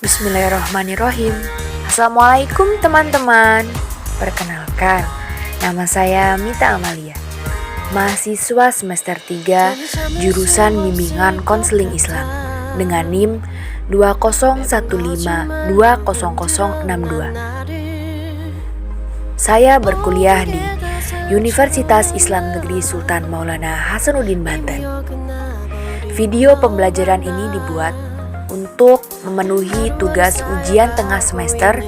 Bismillahirrahmanirrahim. Assalamualaikum teman-teman. Perkenalkan, nama saya Mita Amalia, mahasiswa semester 3 jurusan Bimbingan Konseling Islam dengan NIM 201520062. Saya berkuliah di Universitas Islam Negeri Sultan Maulana Hasanuddin Banten. Video pembelajaran ini dibuat untuk memenuhi tugas ujian tengah semester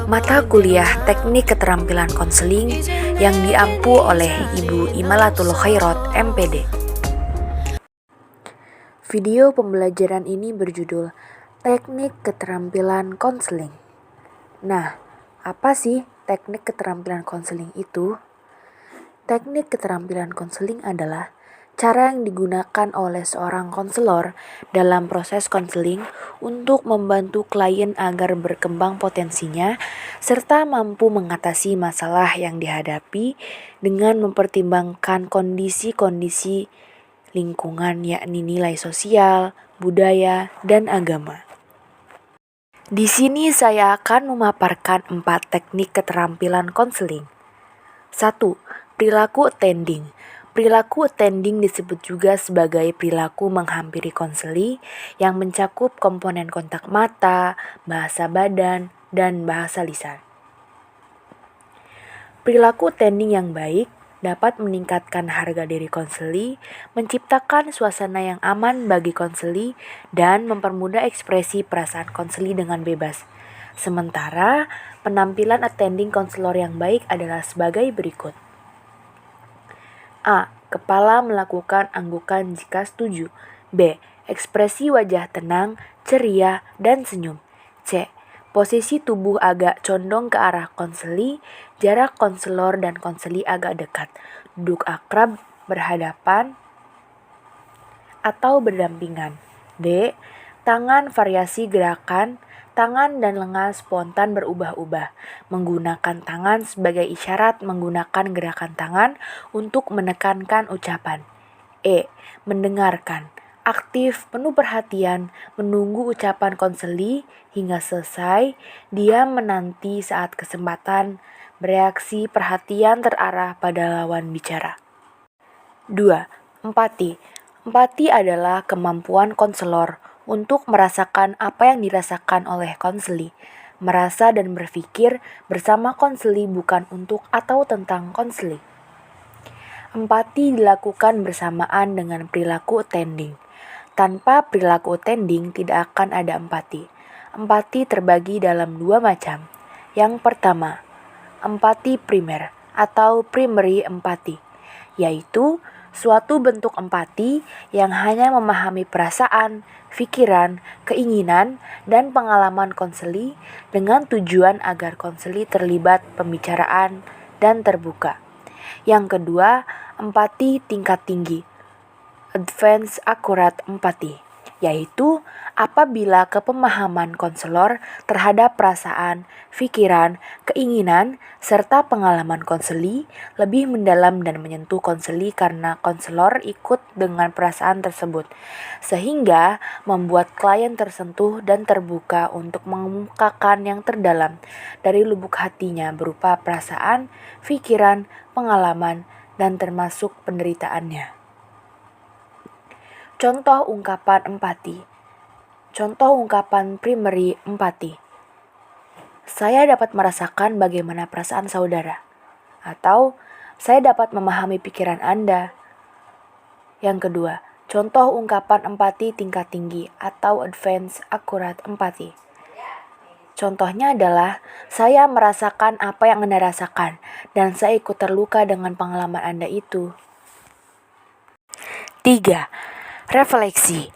mata kuliah Teknik Keterampilan Konseling yang diampu oleh Ibu Imalatul Khairat MPD. Video pembelajaran ini berjudul Teknik Keterampilan Konseling. Nah, apa sih teknik keterampilan konseling itu? Teknik keterampilan konseling adalah cara yang digunakan oleh seorang konselor dalam proses konseling untuk membantu klien agar berkembang potensinya serta mampu mengatasi masalah yang dihadapi dengan mempertimbangkan kondisi-kondisi lingkungan, yakni nilai sosial, budaya, dan agama. Di sini saya akan memaparkan 4 teknik keterampilan konseling. 1. Perilaku attending. Perilaku attending disebut juga sebagai perilaku menghampiri konseli yang mencakup komponen kontak mata, bahasa badan, dan bahasa lisan. Perilaku attending yang baik dapat meningkatkan harga diri konseli, menciptakan suasana yang aman bagi konseli, dan mempermudah ekspresi perasaan konseli dengan bebas. Sementara, penampilan attending konselor yang baik adalah sebagai berikut. A. Kepala melakukan anggukan jika setuju. B. Ekspresi wajah tenang, ceria, dan senyum. C. Posisi tubuh agak condong ke arah konseli, jarak konselor dan konseli agak dekat, duduk akrab, berhadapan, atau berdampingan. D. Tangan variasi gerakan, tangan dan lengan spontan berubah-ubah, menggunakan tangan sebagai isyarat menggunakan gerakan tangan untuk menekankan ucapan. E. Mendengarkan, aktif, penuh perhatian, menunggu ucapan konseli hingga selesai, diam menanti saat kesempatan, bereaksi perhatian terarah pada lawan bicara. 2. Empati. Empati adalah kemampuan konselor untuk merasakan apa yang dirasakan oleh konseli, merasa dan berpikir bersama konseli bukan untuk atau tentang konseli. Empati dilakukan bersamaan dengan perilaku attending. Tanpa perilaku attending tidak akan ada empati. Empati terbagi dalam 2 macam. Yang pertama, empati primer atau primary empati, yaitu suatu bentuk empati yang hanya memahami perasaan, pikiran, keinginan, dan pengalaman konseli dengan tujuan agar konseli terlibat pembicaraan dan terbuka. Yang kedua, empati tingkat tinggi, advance accurate empathy, yaitu apabila kepemahaman konselor terhadap perasaan, pikiran, keinginan, serta pengalaman konseli lebih mendalam dan menyentuh konseli karena konselor ikut dengan perasaan tersebut, sehingga membuat klien tersentuh dan terbuka untuk mengemukakan yang terdalam dari lubuk hatinya berupa perasaan, pikiran, pengalaman, dan termasuk penderitaannya. Contoh ungkapan empati. Contoh ungkapan primary empati. Saya dapat merasakan bagaimana perasaan saudara. Atau, saya dapat memahami pikiran Anda. Yang kedua, contoh ungkapan empati tingkat tinggi atau advance accurate empathy. Contohnya adalah, saya merasakan apa yang Anda rasakan, dan saya ikut terluka dengan pengalaman Anda itu. 3. Refleksi.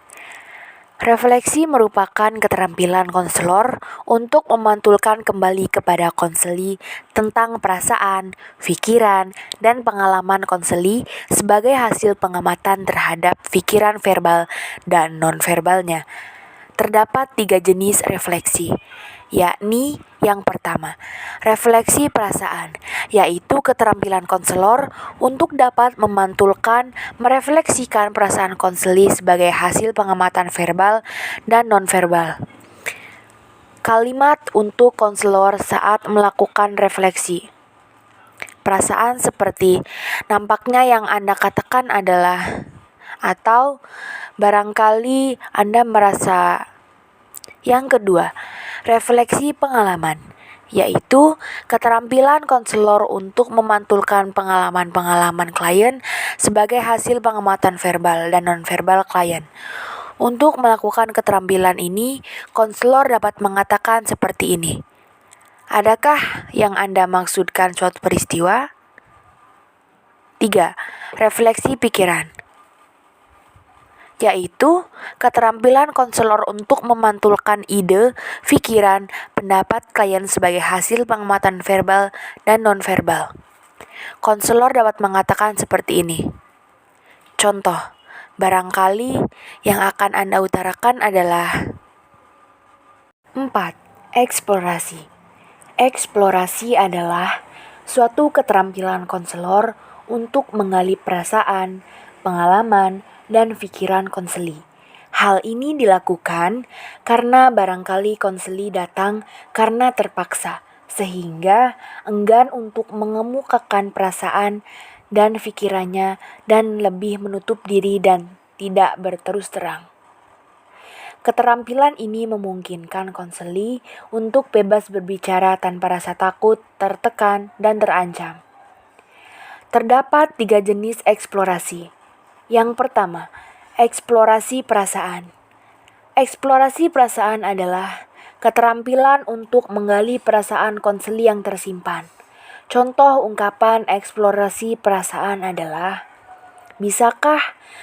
Refleksi merupakan keterampilan konselor untuk memantulkan kembali kepada konseli tentang perasaan, pikiran, dan pengalaman konseli sebagai hasil pengamatan terhadap pikiran verbal dan non-verbalnya. Terdapat 3 jenis refleksi, yakni yang pertama, refleksi perasaan, yaitu keterampilan konselor untuk dapat memantulkan, merefleksikan perasaan konseli sebagai hasil pengamatan verbal dan non-verbal. Kalimat untuk konselor saat melakukan refleksi. Perasaan seperti nampaknya yang Anda katakan adalah, atau barangkali Anda merasa. Yang kedua, refleksi pengalaman, yaitu keterampilan konselor untuk memantulkan pengalaman-pengalaman klien sebagai hasil pengamatan verbal dan nonverbal klien. Untuk melakukan keterampilan ini, konselor dapat mengatakan seperti ini. Adakah yang Anda maksudkan suatu peristiwa? 3. Refleksi pikiran, yaitu keterampilan konselor untuk memantulkan ide, pikiran, pendapat klien sebagai hasil pengamatan verbal dan nonverbal. Konselor dapat mengatakan seperti ini. Contoh, barangkali yang akan Anda utarakan adalah 4. Eksplorasi. Eksplorasi adalah suatu keterampilan konselor untuk menggali perasaan, pengalaman, dan pikiran konseli. Hal ini dilakukan karena barangkali konseli datang karena terpaksa, sehingga enggan untuk mengemukakan perasaan dan pikirannya dan lebih menutup diri dan tidak berterus terang. Keterampilan ini memungkinkan konseli untuk bebas berbicara tanpa rasa takut, tertekan, dan terancam. Terdapat 3 jenis eksplorasi. Yang pertama, eksplorasi perasaan. Eksplorasi perasaan adalah keterampilan untuk menggali perasaan konseli yang tersimpan. Contoh ungkapan eksplorasi perasaan adalah, bisakah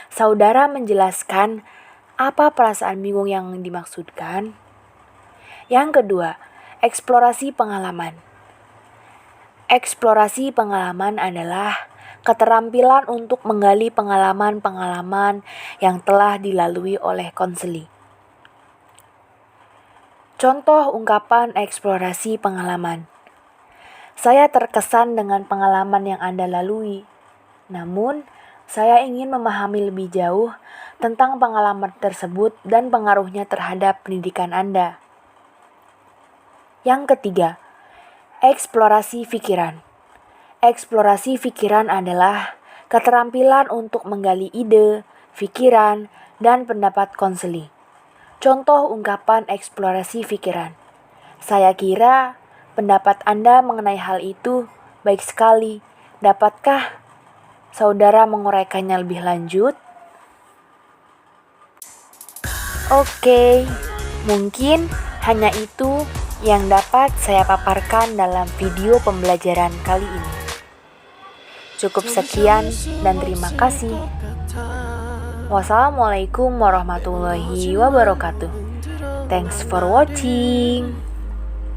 saudara menjelaskan apa perasaan bingung yang dimaksudkan? Yang kedua, eksplorasi pengalaman. Eksplorasi pengalaman adalah keterampilan untuk menggali pengalaman-pengalaman yang telah dilalui oleh konseli. Contoh ungkapan eksplorasi pengalaman. Saya terkesan dengan pengalaman yang Anda lalui. Namun, saya ingin memahami lebih jauh tentang pengalaman tersebut dan pengaruhnya terhadap pendidikan Anda. Yang ketiga, eksplorasi pikiran. Eksplorasi pikiran adalah keterampilan untuk menggali ide, pikiran, dan pendapat konseli. Contoh ungkapan eksplorasi pikiran. Saya kira pendapat Anda mengenai hal itu baik sekali. Dapatkah saudara menguraikannya lebih lanjut? Oke, mungkin hanya itu yang dapat saya paparkan dalam video pembelajaran kali ini. Cukup sekian dan terima kasih. Wassalamualaikum warahmatullahi wabarakatuh. Thanks for watching.